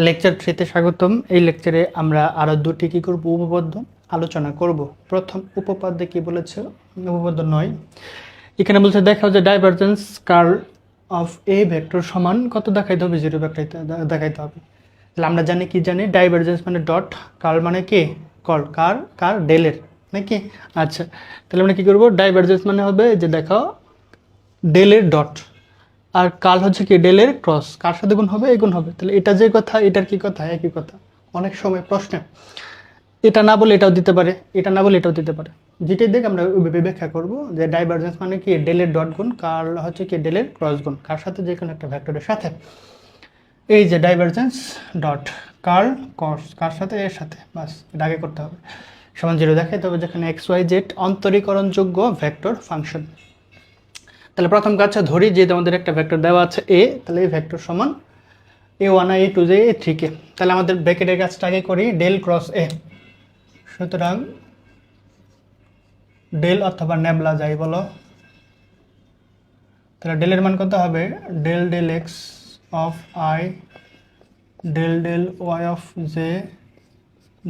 Lecture 3-তে স্বাগতম। এই লেকচারে আমরা আরও দুটি কী করব, উপপাদ্য আলোচনা করব। প্রথম উপপাদ্যে কি বলেছে, উপপাদ্য 9 এখানে বলছে দেখাও যে divergence curl of a vector সমান কত দেখাইতে হবে, 0 দেখাইতে হবে। তাহলে আমরা জানি ডাইভারজেন্স মানে ডট, কার্ল মানে কি কার ডেলের নাকি। আচ্ছা, তাহলে আমরা কী করবো, ডাইভারজেন্স মানে হবে যে দেখাও ডেলের ডট, আর কার্ল হচ্ছে কি ডেলের ক্রস, কার সাথে গুণ হবে, এই গুণ হবে। তাহলে এটা যে কথা, এটার কি কথা, একই কথা। অনেক সময় প্রশ্নে এটা না বলে এটাও দিতে পারে, এটা না বলে এটাও দিতে পারে। যেটাই দেখ আমরা ওইভাবে ব্যাখ্যা করবো যে ডাইভারজেন্স মানে কি ডেলের ডট গুণ, কার্ল হচ্ছে কি ডেলের ক্রস গুণ, কার সাথে, যে কোনো একটা ভেক্টরের সাথে। এই যে ডাইভারজেন্স ডট কার্ল কস, কার সাথে, এর সাথে, বাস এটা আগে করতে হবে। সমান 0 দেখাইতে হবে যেখানে এক্স ওয়াই জেড অন্তরীকরণযোগ্য ভেক্টর ফাংশন। তাহলে প্রথম কাজটা ধরি যে আমাদের একটা ভেক্টর দেওয়া আছে এ, তাহলে এই ভেক্টর সমান a1 a2 a3 তাহলে আমাদের ব্র্যাকেটের কাজটা আগে করি, ডেল ক্রস এ। সুতরাং ডেল অথবা নেবলা যাই বলো, তাহলে ডেলের মান কত হবে, del del x of I, del del Y of J,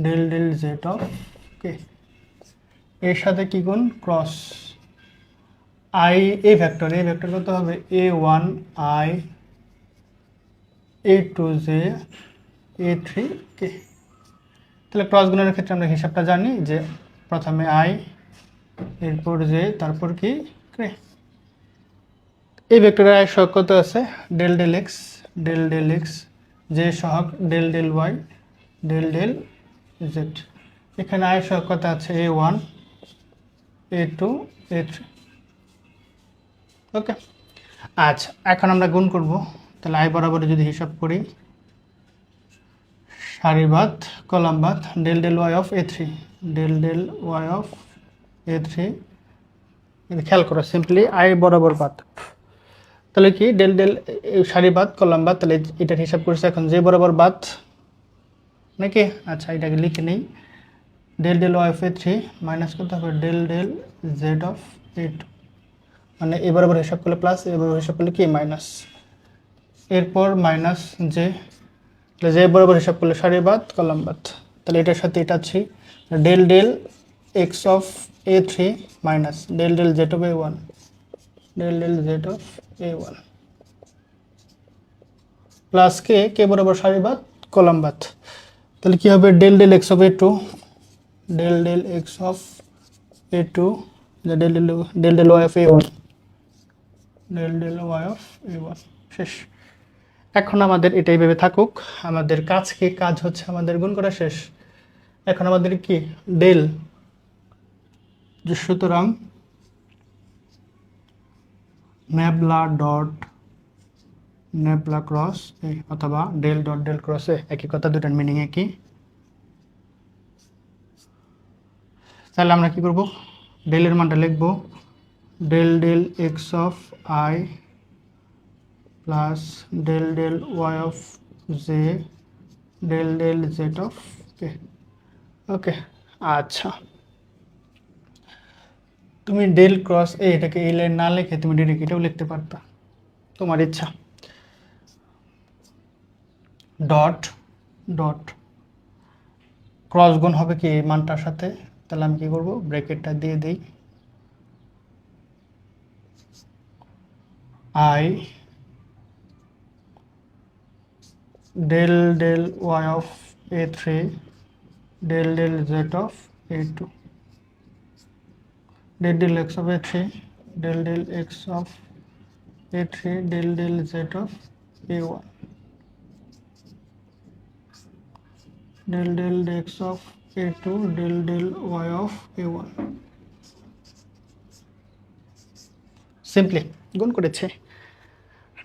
del del Z of K. এর সাথে কি গুণ, ক্রস আই, এই ভেক্টর কত হবে, a1 i, a2 j, a3 k। তাহলে ক্রস গুণের ক্ষেত্রে আমরা হিসাবটা জানি যে প্রথমে i, এরপর j, তারপর কি কে। এই ভেক্টরের আই সহগ কত আছে, ডেল ডেল এক্স, j সহগ del del y, del del z. এখানে আই সহগ কত আছে, a1 a2 a3। ওকে, আচ্ছা এখন আমরা গুণ করব। তাহলে আই বরাবর যদি হিসাব করি, সারিবাদ কলামবাদ, del del Y of a3, del del Y of a3, খেয়াল করো সিম্পলি আই বরাবর বাদ, তাহলে কি ডেল ডেল সারিবাদ কলামবাদ, তাহলে এটার হিসাব করছে এখন যে বরাবর বাদ নাকি। আচ্ছা এটাকে লিখে নেই, del del Y of a3 minus করতে হবে del del Z of a2, মানে এ বরাবর হিসাব করলে প্লাস, এ বরাবর হিসাব করলে কি মাইনাস, এরপর মাইনাস জে, তাহলে জে বরাবর হিসাব করলে সারিবাদ কলামবাদ, তাহলে এটার সাথে এটা আছে del del x of a3 minus del del Z of a1, del del Z of a1 plus K বরাবর সারিবাদ কলামবাদ, তাহলে কি হবে del del x of a2, del del x of a2, del del Y of a1, del del Y of a1। শেষ। এখন আমাদের এটাই ভেবে থাকুক, আমাদের কাজ হচ্ছে আমাদের গুণ করা শেষ। এখন আমাদের কি ডেল, সুতরাং নেবলা ডট নেবলা ক্রস এ অথবা ডেল ডট ডেল ক্রস এ, একই কথা, দুটার মিনিং একই। তাহলে আমরা কি করব, ডেলের মানটা লিখব del del x of I plus del del Y of J, del del Z of K. Okay, আচ্ছা তুমি ডেল ক্রস এ এটাকে এই লাইন না লিখে তুমি ডিরেক্ট এটাও লিখতে পারতা, তোমার ইচ্ছা। ডট ডট ক্রস গুণ হবে কি এই মানটার সাথে, তাহলে আমি কি করব, ব্র্যাকেটটা দিয়ে দিই, i del del Y of a3, del del Z of a2, del del x of a3, del del x of a3, del del Z of a1, del del x of a2, del del Y of a1। Simply গুণ করেছে,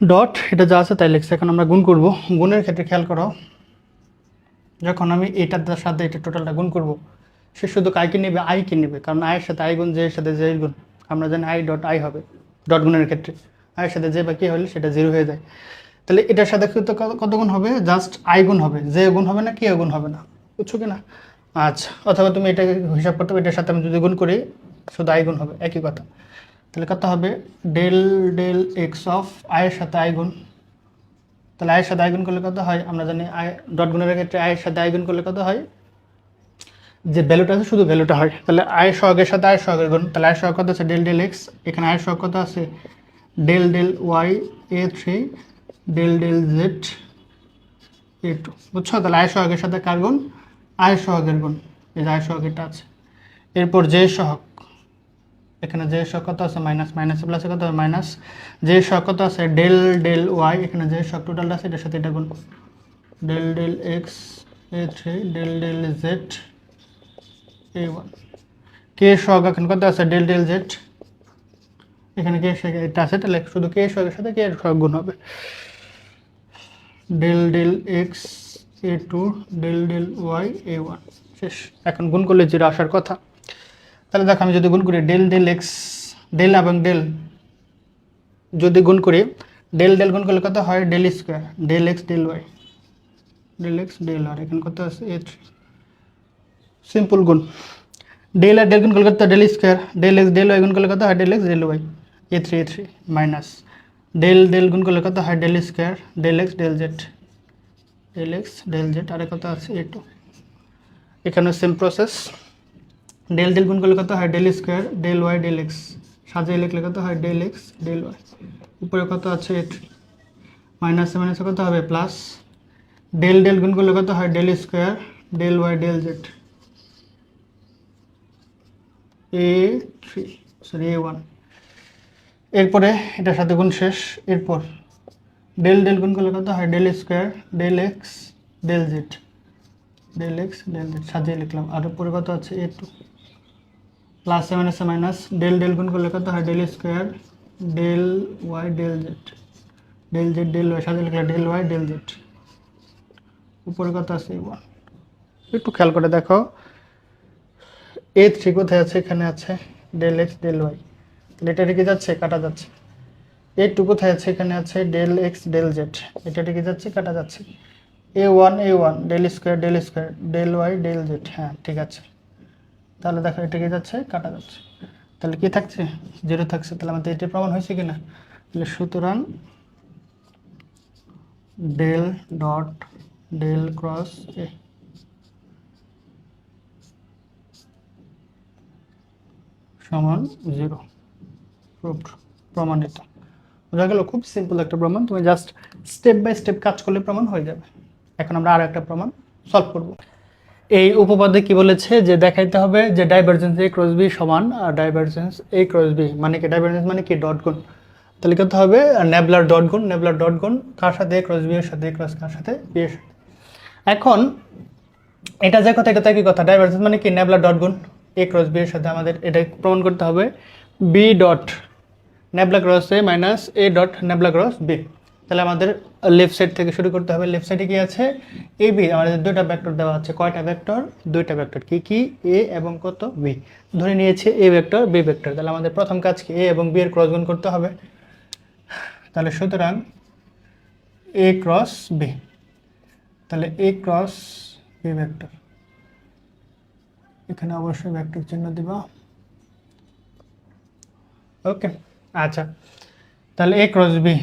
dot এটা যা আছে তাই লিখছে। এখন আমরা গুণ করব। গুণের ক্ষেত্রে খেয়াল করো, যখন আমি এটার সাথে এটা টোটালটা গুণ করব, সে শুধু কাইকে নেবে, আইকে নেবে, কারণ আয়ের সাথে আই গুণ, জে এর সাথে জে গুণ, আমরা জানি আই ডট আই হবে ডট গুণের ক্ষেত্রে, আয়ের সাথে যে বা কি হলে সেটা 0 হয়ে যায়। তাহলে এটার সাথে কত গুণ হবে, জাস্ট আই গুণ হবে, জে গুণ হবে না, কে গুণ হবে না, বুঝছো কি না। আচ্ছা, অথবা তুমি এটাকে হিসাব করতে হবে, এটার সাথে আমি যদি গুণ করি শুধু আই গুণ হবে, একই কথা। তাহলে কত হবে, ডেল ডেল এক্স অফ আয়ের সাথে আই গুণ, তাহলে আয়ের সাথে আই গুণ করলে কত হয় আমরা জানি, আই ডট গুণের ক্ষেত্রে আয়ের সাথে আই গুণ করলে কত হয়, যে ভ্যালুটা আছে শুধু ভ্যালুটা হয়। তাহলে আয়ের সহগের সাথে আয়ের সহগের গুণ, তাহলে আয়ের সহগ কত আছে ডেল ডেল এক্স, এখানে আয়ের সহগ কত আছে del del Y A3 del del z A2, বুঝছো? তাহলে আয়ের সহগের সাথে কার গুণ, আয়ের সহগের গুণ, এই যে আয়ের সহগ এটা আছে। এরপর যে সহগ, এখানে যে সহগ কত আছে মাইনাস, মাইনাসে প্লাসে কত হবে মাইনাস, যে সহগ কত আছে ডেল ডেল ওয়াই, এখানে যে সহগ টোটালটা আছে এটার সাথে এটা গুণ, del del x A3 del del z A1, k সহগ এখন কত আছে ডেল ডেল জেড, এখানে কে সহগ এটা আছে, তাহলে শুধু কে সহগের সাথে কে সহগ গুণ হবে, del del x A2 del del y A1, শেষ। এখন গুণ করলে জিরো আসার কথা। তাহলে দেখো আমি যদি গুণ করি ডেল ডেল এক্স, ডেল এবং ডেল যদি গুণ করি, ডেল ডেল গুণ করলে কত হয় del square, del x del y, del x del y, এখানে কত আছে A3, সিম্পল গুণ। ডেল আর ডেল গুণ করলে কত del square, del x del Y গুণ করলে কত হয় del x del Y A3 minus del del গুণ করলে কত হয় del square del x del Z, del x del Z, আর কত আছে A2। এখানে সেম প্রসেস, ডেল ডেল গুণ করলে কত হয় del square del y del x, সাজিয়ে লিখলে কত হয় ডেল এক্স ডেল ওয়াই, উপরে কত আছে A3, মাইনাসে মাইনাসে কত হবে প্লাস, ডেল ডেল গুণ করলে কত হয় del square del y del z A3 sorry A1। এরপরে এটার সাথে গুণ শেষ। এরপর ডেল ডেল গুণ করলে কত হয় del square del x del Z, del x del z সাজিয়ে লিখলাম, আর উপরে কত আছে A2, প্লাসে মাইনাসে মাইনাস, ডেল ডেল গুণ করলে কত হয় del square del y del Z, del Z del y সাজিয়ে লিখলাম ডেল ওয়াই ডেল জেড, উপরে কত আছে A1। একটু খেয়াল করে দেখো A3 কোথায় আছে, এখানে আছে ডেল এক্স ডেল ওয়াই, এটা রেখে যাচ্ছে কাটা যাচ্ছে। A2 কোথায় আছে, এখানে আছে ডেল এক্স ডেল জেড, এটা রেখে যাচ্ছে কাটা যাচ্ছে। A1 del square del y del z, হ্যাঁ ঠিক আছে। তাহলে দেখো এটা রেখে যাচ্ছে কাটা যাচ্ছে, তাহলে কি থাকছে জিরো থাকছে। তাহলে আমাদের এটি প্রমাণ হয়েছে কিনা, তাহলে সুতরাং ডেল ডট ডেল ক্রস এ সমান জিরো, প্রমাণিত। বোঝা গেল, খুব সিম্পল একটা প্রমাণ, তুমি জাস্ট স্টেপ বাই স্টেপ কাজ করলে প্রমাণ হয়ে যাবে। এখন আমরা আরো একটা প্রমাণ সলভ করব। এই উপপাদ্যে কি বলেছে যে দেখাইতে হবে যে ডাইভারজেন্স A ক্রস বি সমান ডাইভারজেন্স A ক্রস বি, মানে কি ডাইভারজেন্স মানে কি ডট গুণ, তাহলে করতে হবে নেবলার ডট গুণ, নেবলার ডট গুণ কার সাথে A ক্রস বি এর সাথে, A ক্রস কার সাথে বি এর সাথে। এখন এটা যে কথা এটা একই কথা, ডাইভারজেন্স মানে কি নেবলার ডট গুণ A ক্রস বি এর সাথে, আমাদের এটা প্রমাণ করতে হবে B dot nabla cross A minus A dot nabla cross B. তাহলে আমাদের লেফট সাইড থেকে শুরু করতে হবে। লেফট সাইডে কি আছে এ বি, আমাদের দুইটা ভেক্টর দেওয়া আছে, কয়টা ভেক্টর দুইটা ভেক্টর, কি কি এ এবং কত বি, ধরে নিয়েছে এ ভেক্টর বি ভেক্টর। তাহলে আমাদের প্রথম কাজ কি এ এবং বি এর ক্রস গুণ করতে হবে। তাহলে সুতরাং এ ক্রস বি, তাহলে এ ক্রস বি ভেক্টর, এখানে অবশ্যই ভেক্টর চিহ্ন দিবা, ওকে। আচ্ছা, তাহলে এ ক্রস বি,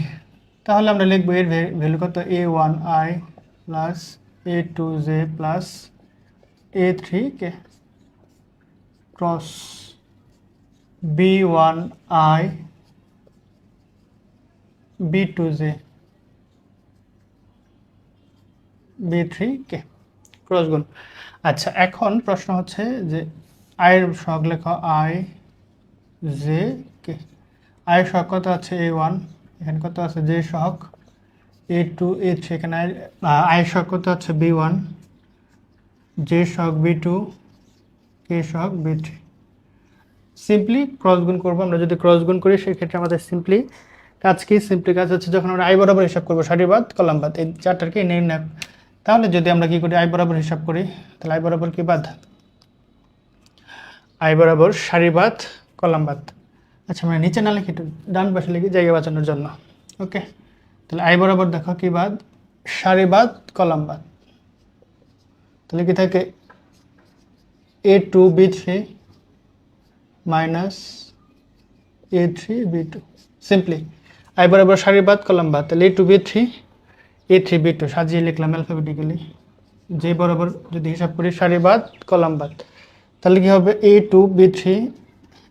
তাহলে আমরা লিখবো এর ভ্যালু কত A1i plus A2j plus A3k cross B1i B2j B3k cross গুণ। আচ্ছা, এখন প্রশ্ন হচ্ছে যে আয়ের সহগ লেখা i j k, আয়ের সহগ কত আছে A1, এখানে কত আছে j সহগ A2 A3, এখানে আয়ের সহগ কত আছে B1, j সহগ B2, k সহগ B3। সিম্পলি ক্রস গুণ করবো। আমরা যদি ক্রস গুণ করি সেক্ষেত্রে আমাদের সিম্পলি কাজ কি, সিম্পলি কাজ হচ্ছে যখন আমরা আই বরাবর হিসাব করবো সারিবাদ কলামবাদ এই চারটার কি নির্ণয়। তাহলে যদি আমরা কি করি আই বরাবর হিসাব করি, তাহলে আই বরাবর কি বাদ, আই বরাবর সারিবাদ কলামবাদ। আচ্ছা, আমরা নিচে না লিখি, ডান পাশে লিখি জায়গা বাঁচানোর জন্য, ওকে। তাহলে আই বরাবর দেখো কি বাদ, সারিবাদ কলামবাদ, তাহলে কি থাকে A2 B3 minus A3 B2, simply I বরাবর সারিবাদ কলামবাদ, তাহলে A2 B3 A3 B2 সাজিয়ে লিখলাম অ্যালফাবেটিক্যালি, যে বরাবর যদি হিসাব করি সারি বাদ কলাম বাদ, তাহলে কি হবে A2 B3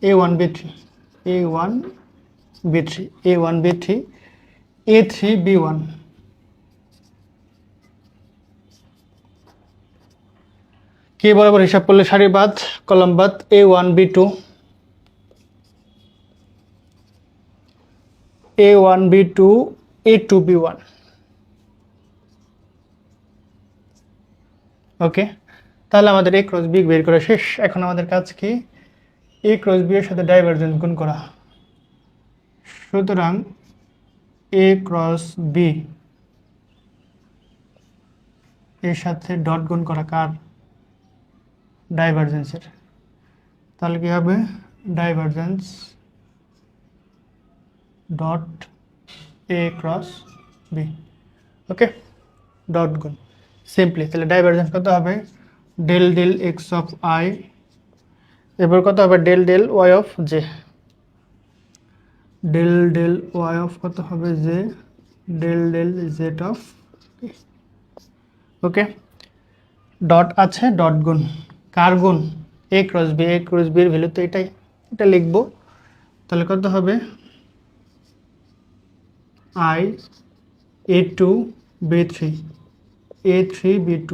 A1 B3 A1 B3 A1 B3 A3 B1। কে বরাবর হিসাব করলে সারি বাদ কলাম বাদ A1 B2 A1 B2 A2 B1। ওকে, তাহলে আমাদের A ক্রস B বের করা শেষ। এখন আমাদের কাজ কি, A ক্রস B এর সাথে ডাইভারজেন্স গুণ করা। সুতরাং A ক্রস B এর সাথে ডট গুণ করা কার, ডাইভারজেন্সের। তাহলে কি হবে divergence dot A cross B। Okay, dot গুণ সিম্পলি। তাহলে ডাইভারজেন্স কত হবে del del x of i, এবার কত হবে del del Y of J, del del Y of কত হবে j, del del Z of. Okay, dot আছে, ডট গুণ কার গুণ, A cross B, A cross B এর ভ্যালু তো এটাই, এটা লিখবো। তাহলে কত হবে I A2 B3 A3 B2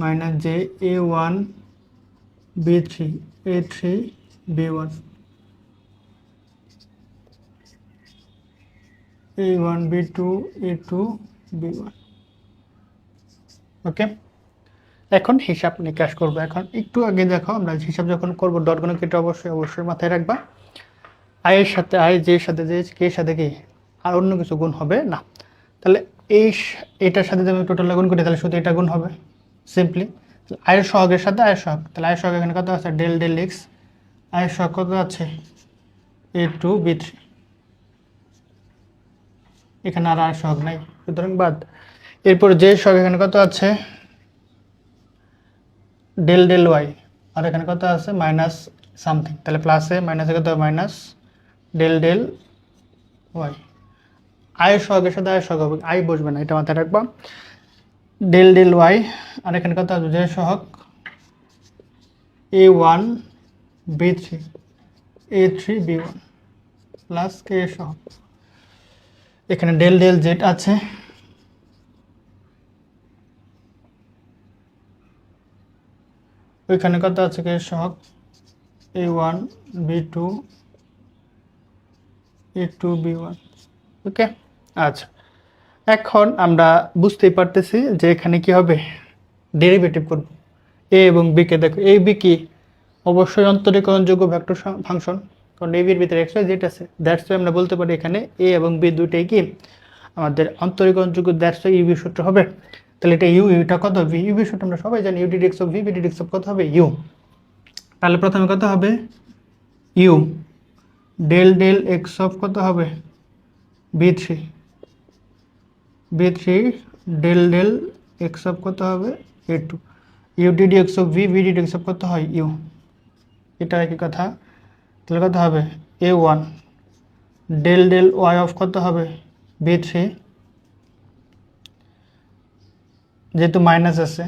minus J A1 B3 A3 B1 A1 B2 A2 B1। ওকে, এখন হিসাব নিকাশ করব। এখন একটু আগে দেখো আমরা হিসাব যখন করব ডট গুণ কেটে অবশ্যই মাথায় রাখবা আই এর সাথে আই, জে এর সাথে জে, কে এর সাথে কি, আর অন্য কিছু গুণ হবে না। তাহলে এটার সাথে যদি আমি টোটাল গুণ করি তাহলে শুধু এটা গুণ হবে সিম্পলি। আয়ের সহগের সাথে আয়ের সহগ, তাহলে আয়ের সহগ এখানে কত আছে ডেল ডেল এক্স, আয়ের সহগ কত আছে A2 B3, এখানে আর আয়ের সহগ নাই সুতরাং বাদ। এরপর যে সহগ এখানে কত আছে ডেল ডেল ওয়াই, আর এখানে কত আছে মাইনাস সামথিং, তাহলে প্লাসে মাইনাসে কত হবে মাইনাস ডেল ডেল ওয়াই। আয়ের সহগের সাথে আয়ের সহগ হবে, আই বসবে না, এটা মাথায় রাখবা, ডেল ডেল ওয়াই। আর এখানে কত আছে যে সহগ A1 B3 A3 B1 plus কে সহগ, এখানে ডেল ডেল জেড আছে, ওইখানে কত আছে কে সহগ A1 B2 A2 B1। ওকে, আচ্ছা এখন আমরা বুঝতেই পারতেছি যে এখানে কি হবে ডেরিভেটিভ করব এ এবং বি কে। দেখো এ বি কি অবশ্যই অন্তরীকরণযোগ্য ভেক্টর ফাংশন, কারণ এ বির ভিতরে এক্স ওয়াই জেড আছে, দ্যাটস ওয়াই আমরা বলতে পারি এখানে এ এবং বি দুইটাই কি আমাদের অন্তরীকরণযোগ্য, দ্যাটস ওয়াই ইউবি সূত্র হবে। তাহলে এটা ইউটা কত ভি, ইউবি সূত্র আমরা সবাই জানি, u d d x of v, v d d x of কত হবে ইউ। তাহলে প্রথমে কত হবে u del del x of কত হবে B3 del del x of কত হবে A2, u d d x of v, v d d x of কত হয় ইউ, এটা একই কথা। তাহলে কত হবে A1 del del Y of কত হবে B3, যেহেতু মাইনাস আছে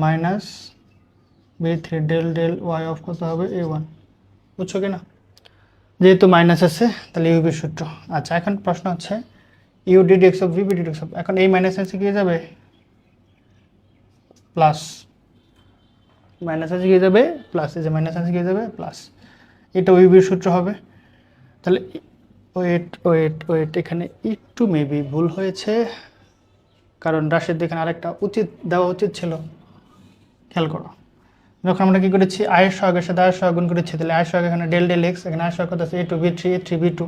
minus B3 del del Y of কত হবে A1, বুঝছো কি না, যেহেতু মাইনাস আছে তাহলে ইউবি সূত্র। আচ্ছা এখন প্রশ্ন হচ্ছে u d d x of v, v d d x of, এখন এই মাইনাস আছে কি যাবে প্লাস, মাইনাস আছে কি যাবে প্লাস, এই যে মাইনাস আছে কি যাবে প্লাস, এটা ইউবির সূত্র হবে। তাহলে ওয়েট ওয়েট ওয়েট, এখানে একটু মেবি ভুল হয়েছে, কারণ রাশেদ এখানে আরেকটা উচিত দেওয়া উচিত ছিল, খেয়াল করো। যখন আমরা কি করেছি আয়ের সহগের সাথে আয়ের সহগ গুণ করেছি, তাহলে আয়ের সহগ এখানে ডেল ডেল এক্স, এখানে আয়ের সহগ কত আছে A2 B3 A3 B2,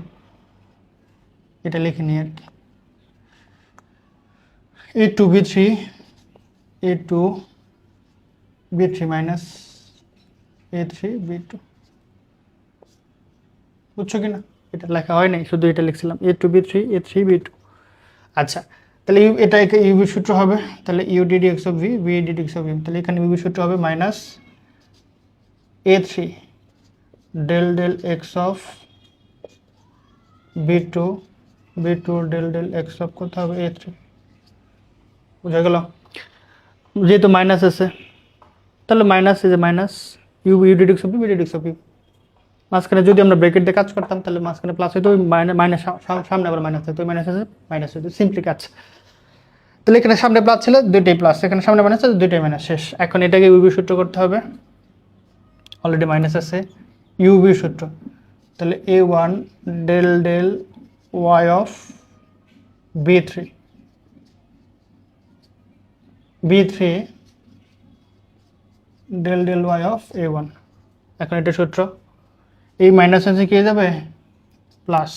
এটা লিখে নিই আর কি, A2 B3 A2 B3 minus A3 B2, বুঝছো কিনা, এটা লেখা হয় নাই, শুধু এটা লিখছিলাম A2 B3 A3 B2। আচ্ছা তাহলে এটা ইউবি সূত্র হবে, তাহলে u d d x of v, v d d x of v, তাহলে এখানে ইউবি সূত্র হবে minus A3 del del x of B2 b2 del del x of কত হবে a3, বুঝা গেল? যেহেতু মাইনাস আছে তাহলে মাইনাস এই যে মাইনাস ইউ ডিডক্স অফ বি ডিডক্স অফ ইউ, মাঝখানে যদি আমরা ব্র্যাকেট দিয়ে কাজ করতাম তাহলে মাঝখানে প্লাস হইতো, ওই মাইনাস সামনে আবার মাইনাস হতো, ওই মাইনাস আছে মাইনাস হইতো, সিম্পলি কাজ। তাহলে এখানে সামনে প্লাস ছিল দুইটাই প্লাস, এখানে সামনে মাইনাস আছে দুইটাই মাইনাস, শেষ। এখন এটাকে ইউবি সূত্র করতে হবে, অলরেডি মাইনাস আছে, ইউবি সূত্র। তাহলে a1 del del y of b3 del del y of a1। এখন এটা সূত্র, এই মাইনাস আছে কি হয়ে যাবে plus,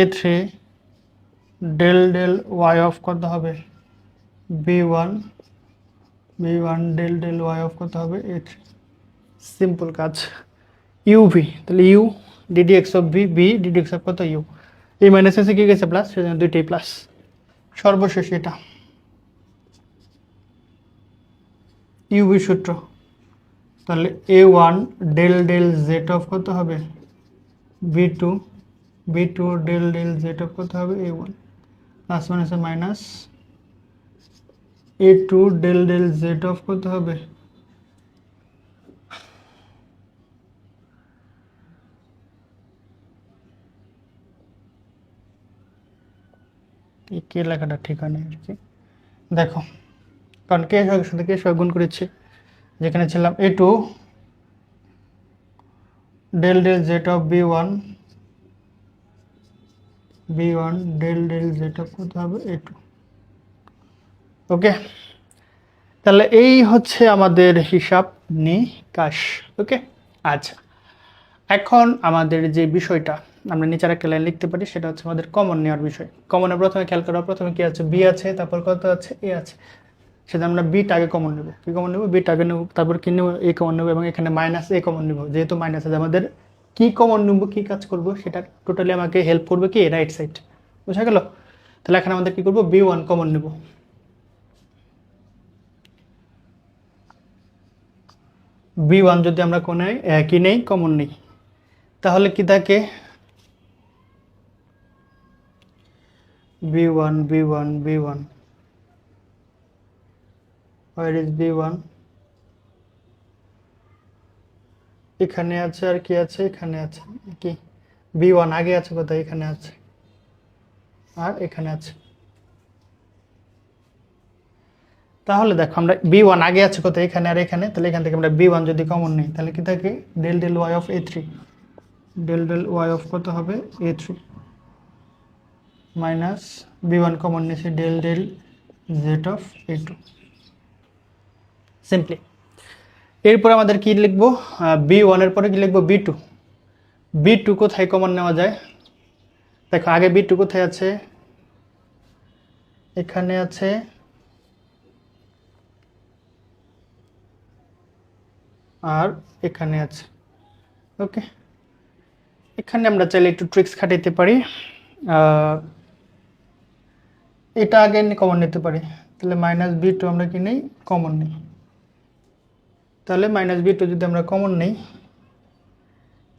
a3 del del y of কত হবে b1 del del y of কত হবে a3, সিম্পল কাজ। ইউভি তাহলে u d d x of v, v d d x of কত ইউ, এই মাইনাস আছে কি গেছে প্লাস, সেজন্য দুইটাই প্লাস। সর্বশেষ এটা ইউভি সূত্র, তাহলে a1 del del Z of কত হবে b2 del del Z of কত হবে a1, প্লাস মাইনাসে minus a2 del del Z of কত হবে এই কে লেখাটা ঠিক হয় না আর কি, দেখো কারণ কে সঙ্গে সাথে কে সঙ্গে গুণ করেছি, যেখানে ছিলাম a2 del del Z of b1 del del Z of কত হবে a2। ওকে, তাহলে এই হচ্ছে আমাদের হিসাব নিকাশ। ওকে, আচ্ছা এখন আমাদের যে বিষয়টা আমরা নিচের একটা লাইন লিখতে পারি, সেটা হচ্ছে আমাদের কমন নেওয়ার বিষয়। কমনে প্রথমে খেয়াল করা, প্রথমে কি আছে বি আছে, তারপর কত আছে এ আছে, সেটা আমরা বিটা আগে কমন নেব। কি কমন নেব? বিটা আগে নেব, তারপর কি নেব এ কমন নেব, এবং এখানে মাইনাস এ কমন নেব। যেহেতু মাইনাস আছে আমাদের কি কমন নেব, কি কাজ করব সেটা টোটালি আমাকে হেল্প করবে কি রাইট সাইড, বুঝা গেল? তাহলে এখানে আমাদের কি করব b1 কমন নেব, b1 যদি আমরা কোনে কি নেই কমন নেই তাহলে কি থাকে b1 where is b1, এখানে আছে আর কি আছে এখানে আছে, কি b1 আগে আছে কোথায়, এখানে আছে আর এখানে আছে। তাহলে দেখো আমরা b1 আগে আছে কোথায়, এখানে আর এখানে, তাহলে এখান থেকে আমরা b1 যদি কমন নেই তাহলে কি থাকে del del y of a3, del del y of কত হবে a3 মাইনাস b1 কমন নিয়েছে del del z of a2, simply. এরপর আমাদের কি লিখবো b1 এর পরে কি লিখবো b2 কোথায় কমন নেওয়া যায়, দেখো আগে b2 কোথায় আছে, এখানে আছে, আর এখানে আছে। ওকে, এখানে আমরা চাইলে একটু ট্রিক্স খাটাইতে পারি, এটা আগে কমন নিতে পারি, তাহলে মাইনাস b2 আমরা কি নেই কমন নেই, তাহলে মাইনাস b2 যদি আমরা কমন নেই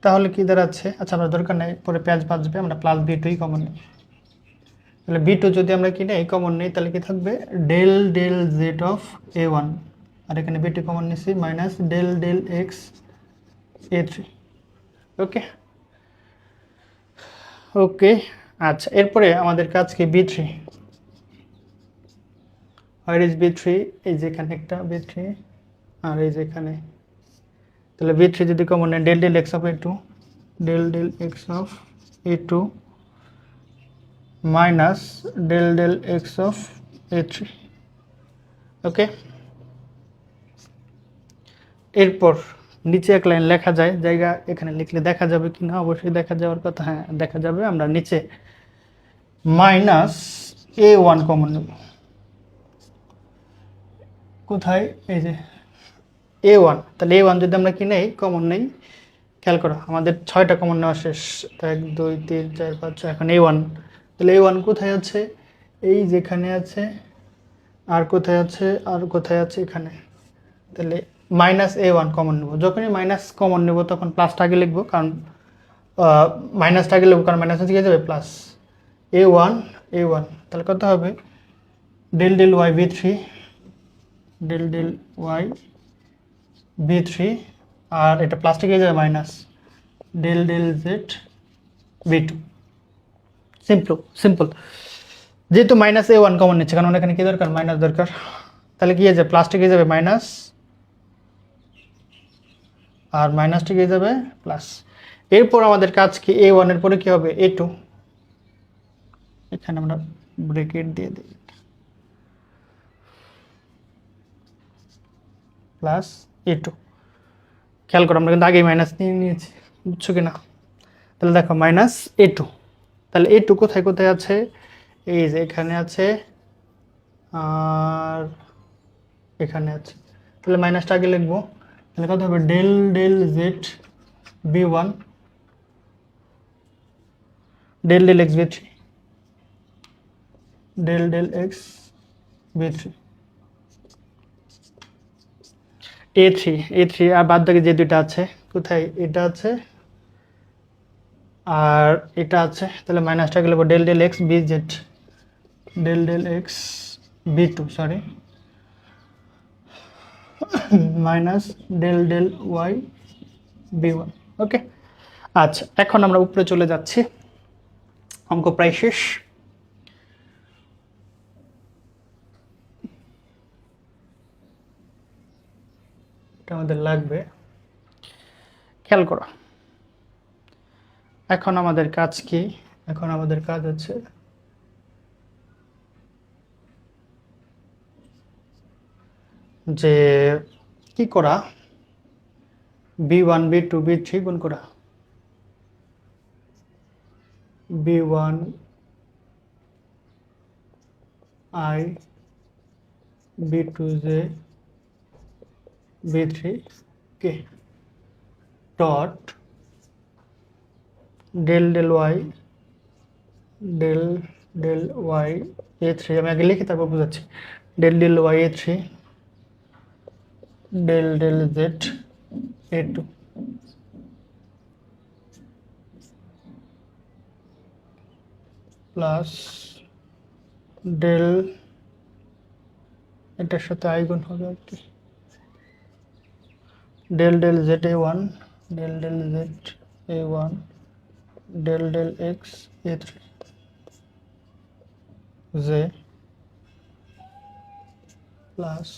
তাহলে কি দাঁড়াচ্ছে, আচ্ছা আমরা দরকার নেই পরে পেঁয়াজ বাঁচবে, আমরা প্লাস b2ই কমন নিই। তাহলে b2 যদি আমরা কি নেই কমন নেই তাহলে কি থাকবে del del Z of a1, আর এখানে b2 কমন নিছি minus del del x a3। Okay okay, আচ্ছা এরপরে আমাদের কাজ কি b3, হোয়ার ইজ b3, এই যে এখানে একটা b3 আর এই যে এখানে, তাহলে b3 যদি কমন নেই del del x of a2, del del x of a2 minus del del x of a3। Okay, এরপর নিচে এক লাইন লেখা যায়, জায়গা এখানে লিখলে দেখা যাবে কি না, অবশ্যই দেখা যাওয়ার কথা, হ্যাঁ দেখা যাবে। আমরা নিচে মাইনাস a1 কমন নেব, কোথায় এই যে a1, তাহলে a1 যদি আমরা কি নেই কমন নেই, খেয়াল করো আমাদের 6টা কমন নেওয়া শেষ, 1 2 3 4 5 6, এখন a1, তাহলে a1 কোথায় আছে এই যেখানে আছে, আর কোথায় আছে আর কোথায় আছে এখানে, তাহলে মাইনাস এ ওয়ান কমন নেব। যখনই মাইনাস কমন নেব তখন প্লাসটা আগে লিখবো, কারণ মাইনাসটা আগে লিখবো, কারণ মাইনাস থেকে যাবে প্লাস। এ ওয়ান তাহলে কত হবে del del y B three, del del y B three, আর এটা প্লাস থেকে যাবে minus del del z b two. Simple. যেহেতু মাইনাস এ ওয়ান কমন নিচ্ছে, কারণ এখানে কি দরকার, মাইনাস দরকার, তাহলে কি হয়ে যাবে প্লাসটা কি যাবে মাইনাস, আর মাইনাসটা কি যাবে প্লাস। এরপর আমাদের কাজ কি, এ ওয়ানের পরে কি হবে এ টু, এখানে আমরা ব্রেকেট দিয়ে দিই প্লাস এ টু। খেয়াল করো আমরা কিন্তু আগেই মাইনাস নিয়ে নিয়েছি, বুঝছো কি না? তাহলে দেখো মাইনাস এ টু, তাহলে এ টু কোথায় কোথায় আছে, এই যে এখানে আছে আর এখানে আছে, তাহলে মাইনাসটা আগে লিখবো। তাহলে কত হবে del del z B one, del del x b three, del del x b three, a three আর বাদ বাকি যে দুইটা আছে কোথায়, এটা আছে আর এটা আছে, তাহলে মাইনাসটা গেলে del del x b z, del del x b two, sorry, minus del del y b one. Okay, আচ্ছা এখন আমরা উপরে চলে যাচ্ছি, অঙ্ক প্রায় শেষ। এটা আমাদের লাগবে, খেয়াল করো। এখন আমাদের কাজ কি, এখন আমাদের কাজ হচ্ছে যে কি করা, B one B two B three গুণ করা, B one i B two j B three k dot del del y A three, আমি আগে লিখি তারপর বোঝাচ্ছি, del del y A three, del del z A two, plus del, এটার সাথে i গুণ হবে আর কি, del del z A one, del del z A one, del del x A three j, plus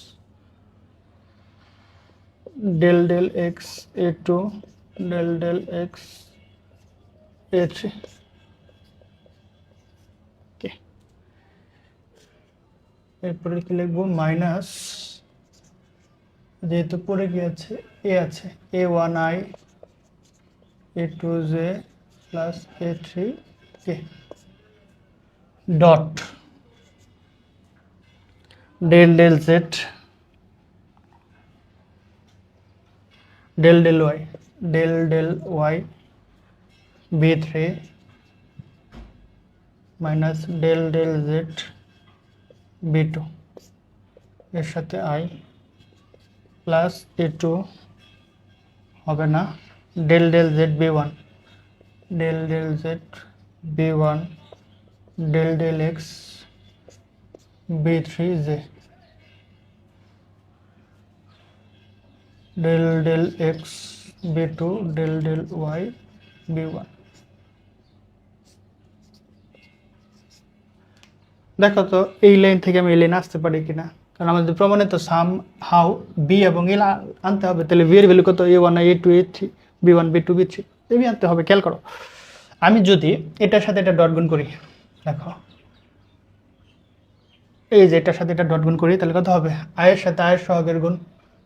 del del x A two, del del x A three. এরপরে কি লিখবো, minus, যেহেতু পরে কি আছে এ আছে, a one i a two j plus a three k dot del del Z del del y B three minus del del z b two, এর সাথে আই প্লাস এ টু হবে না, del del z B one, del del z B one, del del x b three j, del del x b two, del del y b one. দেখো তো এই line থেকে আমি এই line আসতে পারি কিনা, কারণ আমাদের প্রমাণে তো সাম হাউ বি এবং এল আনতে হবে, তাহলে বি এর ভ্যালু কত, a one a two a three b one B two B three, a b আনতে হবে। খেয়াল করো, আমি যদি এটার সাথে এটা ডট গুণ করি, দেখো এই যে এটার সাথে এটা ডট গুণ করি, তাহলে কত হবে, আয়ের সাথে আয়ের সহগের গুণ,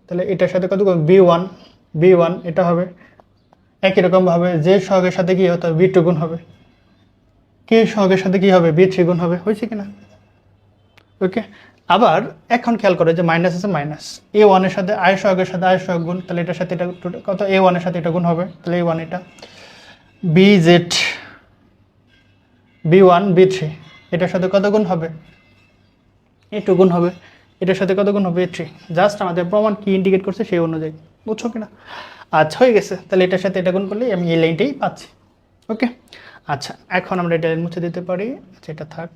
তাহলে এটার সাথে কত গুণ বি ওয়ান এটা হবে, একই রকমভাবে যে সহগের সাথে কি হতে হবে বি টু গুণ হবে, কে সহগের সাথে কি হবে বি থ্রি গুণ হবে, হয়েছে কিনা? ওকে, আবার এখন খেয়াল করো যে মাইনাস আছে মাইনাস, এ ওয়ানের সাথে আয়ের সহগের সাথে আয়ের সহগ গুণ, তাহলে এটার সাথে এটা কত, এ ওয়ানের সাথে এটা গুণ হবে, তাহলে এ ওয়ান এটা, B z B one B three এটার সাথে কত গুণ হবে, এ টু গুণ হবে, এটার সাথে কত গুণ হবে থ্রি, জাস্ট আমাদের প্রমাণ কি ইন্ডিকেট করছে সেই অনুযায়ী, বুঝছো কিনা? আচ্ছা হয়ে গেছে, তাহলে এটার সাথে এটা গুণ করলেই আমি এই লাইনটাই পাচ্ছি। ওকে, আচ্ছা এখন আমরা এটা মুছে দিতে পারি, আচ্ছা এটা থাক।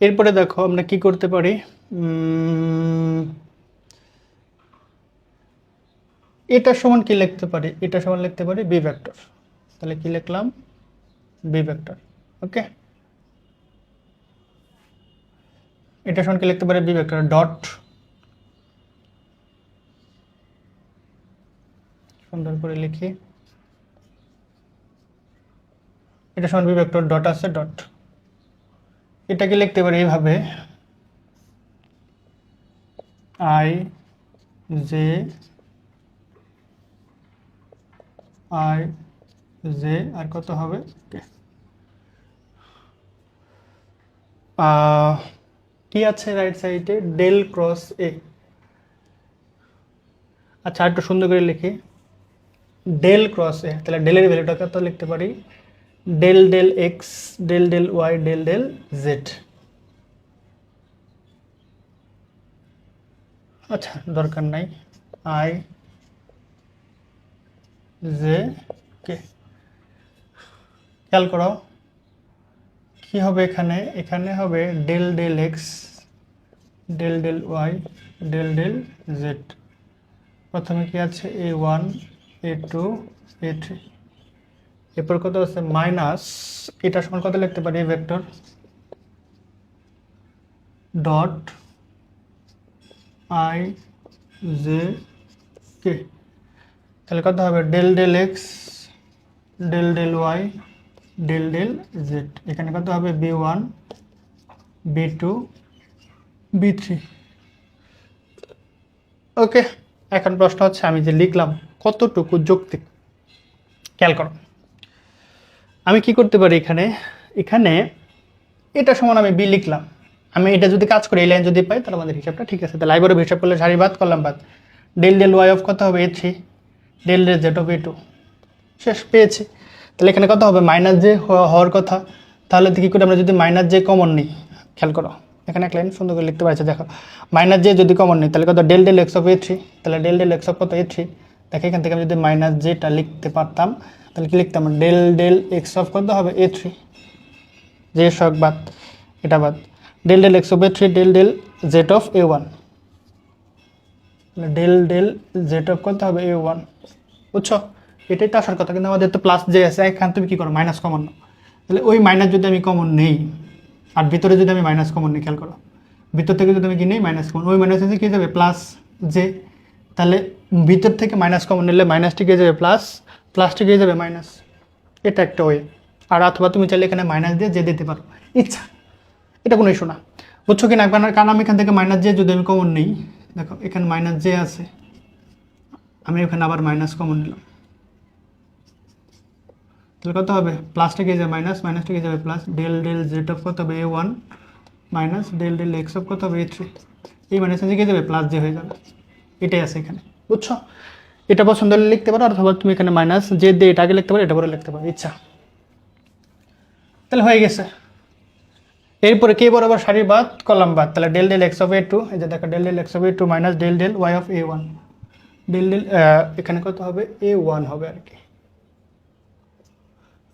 এরপরে দেখো আমরা কি করতে পারি, এটা সমান কি লিখতে পারি, এটা সমান লিখতে পারি বি ভেক্টর। তাহলে কি লিখলাম, বি ভেক্টর। ওকে, এটা সমান কি লিখতে পারি, বি ভেক্টর ডট, সুন্দর করে লিখি, এটা সমান বি ভেক্টর ডট আছে ডট, এটাকে লিখতে পারি এইভাবে I J I J R কত হবে, কি আছে রাইট সাইডে, ডেল ক্রস এ। আচ্ছা একটু সুন্দর করে লিখি, ডেল ক্রস এ, তাহলে ডেলের ভ্যালুটা কত লিখতে পারি, del del x del del y del del z. আচ্ছা দরকার নাই, আই জে কে, খেয়াল করো কি হবে এখানে, এখানে হবে del del x del del y del del z. প্রথমে কি আছে, a one a two a three, এরপর কত আছে মাইনাস, এটা সমান কত লিখতে পারি, vector dot i j k, তাহলে কত হবে del del x del del y del del z. এখানে কত হবে b one B two B three. Okay, এখন প্রশ্ন হচ্ছে আমি যে লিখলাম কতটুকু যৌক্তিক, খেয়াল করো আমি কি করতে পারি এখানে, এখানে এটা সমান আমি বি লিখলাম, আমি এটা যদি কাজ করি এই লাইন যদি পাই তাহলে আমাদের হিসাবটা ঠিক আছে। তাহলে আইবারও হিসাব করলে সারি বাদ করলাম বাদ, ডেল ডেল ওয়াই অফ কত হবে A three del del Z of A two, শেষ পেয়েছি। তাহলে এখানে কত হবে মাইনাস জে হওয়ার কথা, তাহলে কী করে আমরা যদি মাইনাস জে কমন নিই, খেয়াল করো এখানে এক লাইন সুন্দর করে লিখতে পারছি, দেখো মাইনাস জে যদি কমন নিই তাহলে কত del del x of A three, তাহলে ডেল ডেল এক্স অফ কত এ থ্রি, দেখো এখান থেকে আমি যদি মাইনাস জেটা লিখতে পারতাম তাহলে কি লিখতাম, ডেল ডেল এক্স অফ কত হবে এ থ্রি, যে শক বাদ এটা বাদ, del del x of A three del del Z of A one, del del Z of কত হবে এ ওয়ান, বুঝছো? এটাই তো আসার কথা, কিন্তু আমাদের তো প্লাস জে আছে, এখান তুমি কী করো মাইনাস কমন নাও, তাহলে ওই মাইনাস যদি আমি কমন নেই আর ভিতরে যদি আমি মাইনাস কমন নিই, খেয়াল করো ভিতর থেকে যদি আমি কি নেই মাইনাস কমন, ওই মাইনাস কী যাবে প্লাস জে, তাহলে ভিতর থেকে মাইনাস কমন নিলে মাইনাসটি গিয়ে যাবে প্লাস, প্লাসটি গিয়ে যাবে মাইনাস, এটা একটা ওয়ে। আর অথবা তুমি চাইলে এখানে মাইনাস দিয়ে জে দিতে পারো, ইচ্ছা, এটা কোনো ইস্যু না, বুঝছো কি না? কারণ আমি এখান থেকে মাইনাস জে যদি আমি কমন নিই, দেখো এখানে মাইনাস জে আছে, আমি এখানে আবার মাইনাস কমন নিলাম, তাহলে কত হবে প্লাসটা গিয়ে যাবে মাইনাস, মাইনাসটা গিয়ে যাবে plus, del del Z of কত হবে a one minus del del x of কত হবে এ থ্রি, এই মাইনাস গিয়ে যাবে প্লাস জে হয়ে যাবে, এটাই আছে এখানে, বুঝছো? এটা পছন্দ হলে লিখতে পারো, অথবা তুমি এখানে মাইনাস জে দিয়ে এটা আগে লিখতে পারো, এটা পরে লিখতে পারো, ইচ্ছা। তাহলে হয়ে গেছে, এরপরে কে বরাবর সারি বাদ কলাম বাদ, তাহলে del del x of A two, এই যে দেখো del del x of A two minus del del Y of A one, del del এখানে কত হবে এ ওয়ান হবে আর কি।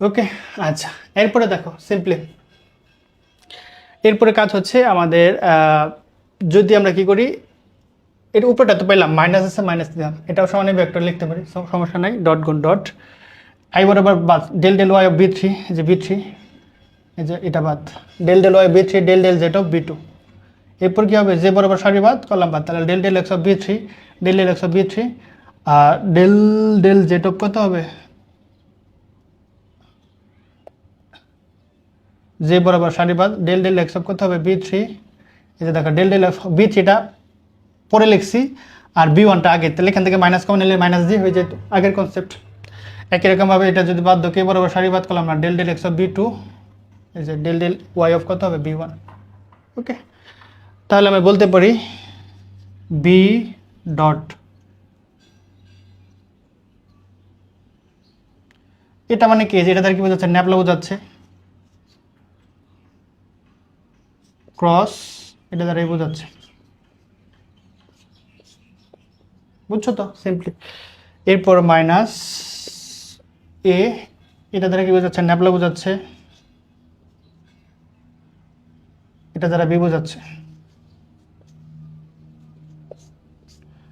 ওকে, আচ্ছা এরপরে দেখো সিম্পলি এরপরে কাজ হচ্ছে আমাদের, যদি আমরা কি করি, এর উপরটা তো পেলাম মাইনাস আছে মাইনাস দিলাম, এটাও সমানে ভেক্টর লিখতে পারি, সমস্যা নাই, ডট গুণ ডট, আই বরাবর বাদ del del Y of B three, যে বি থ্রি, এই যে এটা বাদ del del y B three del del Z of B two, এরপর কী হবে যে বরাবর সারি বাদ কলাম বাদ, তাহলে del del x of B three del del x of B three, আর ডেল ডেল জেড অফ কত হবে, যে বরাবর সারি বাদ ডেল ডেল এক্স অফ কত হবে বি থ্রি, এই যে দেখো ডেল ডেল এফ বি থ্রিটা পরে লিখছি আর বি ওয়ানটা আগে, তাহলে এখান থেকে মাইনাস কমন নিলে মাইনাস জি হয়ে যেত, আগের কনসেপ্ট। একই রকমভাবে এটা যদি বাদ দো কে বরাবর সারি বাদ করলাম না, del del x of B two, এই যে ডেল ডেল ওয়াই অফ কত হবে বি ওয়ান। ওকে, তাহলে আমি বলতে পারি বি ডট, এটা মানে কি, এটা দ্বারা কি বোঝাচ্ছে, ন্যাপলা বোঝাচ্ছে, ক্রস এটা দ্বারাই বোঝাচ্ছে, বুঝছো তো সিম্পলি। এরপর মাইনাস এ, এটা দ্বারা কি বোঝাচ্ছে, ন্যাপলা বোঝাচ্ছে, এটা দ্বারা বি বোঝাচ্ছে।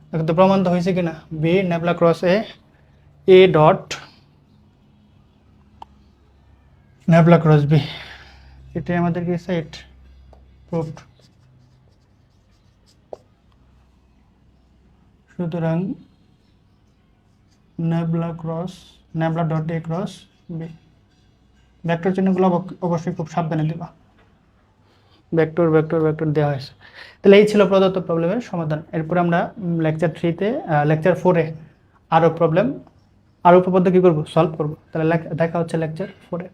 দেখো তো প্রমাণ তো হয়েছে কিনা, b nabla cross a dot nabla cross b, এটাই আমাদের কি সেট প্রুফড। সুতরাং nabla cross nabla dot a cross b, vector চিহ্নগুলো অবশ্যই খুব সাবধানে দিবা, ভেক্টর ভেক্টর ভেক্টর দেওয়া হয়েছে। তাহলে এই ছিল প্রদত্ত প্রবলেমের সমাধান। এরপরে আমরা লেকচার 4-এ আরও প্রবলেম, আরও উপপাদ্য কী করবো, সলভ করবো। তাহলে দেখা হচ্ছে লেকচার 4-এ।